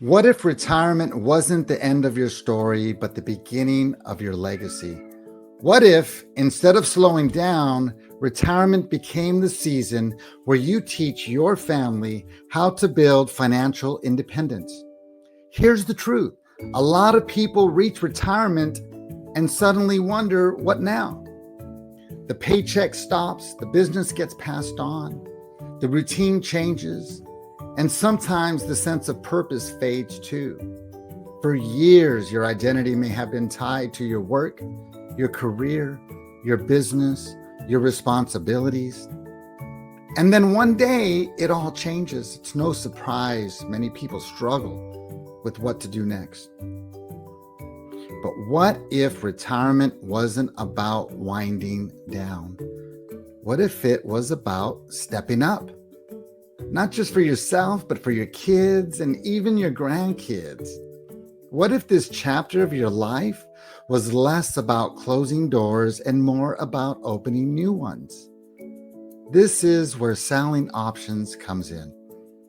What if retirement wasn't the end of your story, but the beginning of your legacy? What if, instead of slowing down, retirement became the season where you teach your family how to build financial independence? Here's the truth. A lot of people reach retirement and suddenly wonder, what now? The paycheck stops, the business gets passed on, the routine changes, and sometimes the sense of purpose fades too. For years, your identity may have been tied to your work, your career, your business, your responsibilities. And then one day, it all changes. It's no surprise many people struggle with what to do next. But what if retirement wasn't about winding down? What if it was about stepping up? Not just for yourself, but for your kids and even your grandkids. What if this chapter of your life was less about closing doors and more about opening new ones? This is where selling options comes in.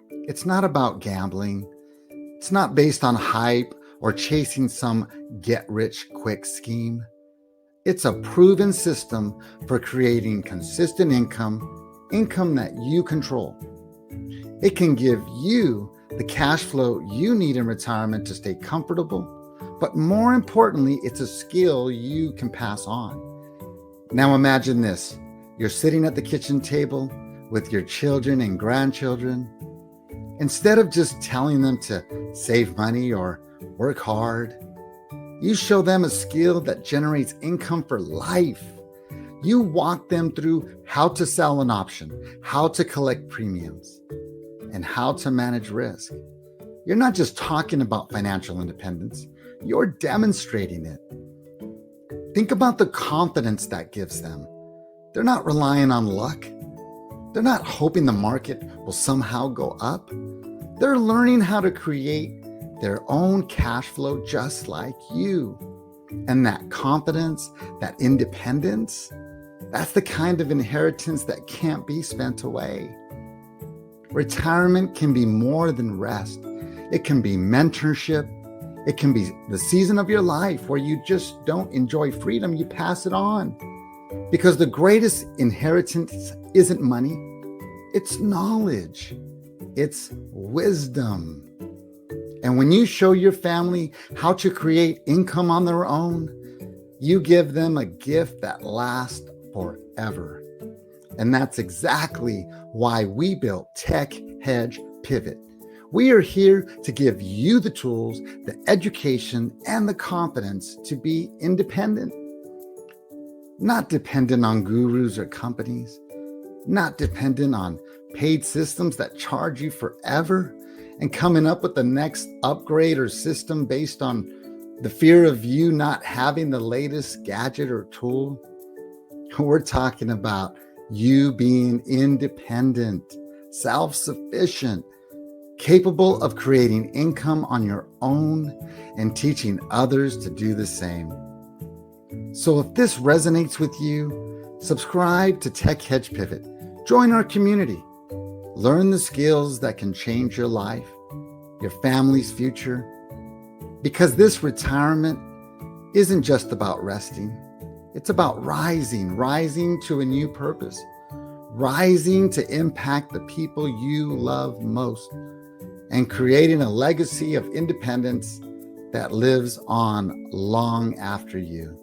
It's not about gambling. It's not based on hype or chasing some get-rich-quick scheme. It's a proven system for creating consistent income that you control. It can give you the cash flow you need in retirement to stay comfortable, but more importantly, it's a skill you can pass on. Now imagine this. You're sitting at the kitchen table with your children and grandchildren. Instead of just telling them to save money or work hard, you show them a skill that generates income for life. You walk them through how to sell an option, how to collect premiums, and how to manage risk. You're not just talking about financial independence, you're demonstrating it. Think about the confidence that gives them. They're not relying on luck. They're not hoping the market will somehow go up. They're learning how to create their own cash flow just like you. And that confidence, that independence, that's the kind of inheritance that can't be spent away. Retirement can be more than rest. It can be mentorship. It can be the season of your life where you just don't enjoy freedom, you pass it on. Because the greatest inheritance isn't money, it's knowledge, it's wisdom. And when you show your family how to create income on their own, you give them a gift that lasts forever. And that's exactly why we built Tech Hedge Pivot. We are here to give you the tools, the education, and the confidence to be independent. Not dependent on gurus or companies, not dependent on paid systems that charge you forever and coming up with the next upgrade or system based on the fear of you not having the latest gadget or tool. We're talking about you being independent, self-sufficient, capable of creating income on your own and teaching others to do the same. So if this resonates with you, subscribe to Tech Hedge Pivot. Join our community. Learn the skills that can change your life, your family's future. Because this retirement isn't just about resting. It's about rising to a new purpose, rising to impact the people you love most, and creating a legacy of independence that lives on long after you.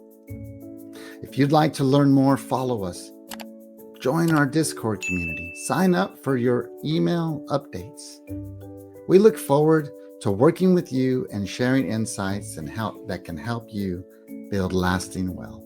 If you'd like to learn more, follow us. Join our Discord community. Sign up for your email updates. We look forward to working with you and sharing insights and help that can help you build lasting wealth.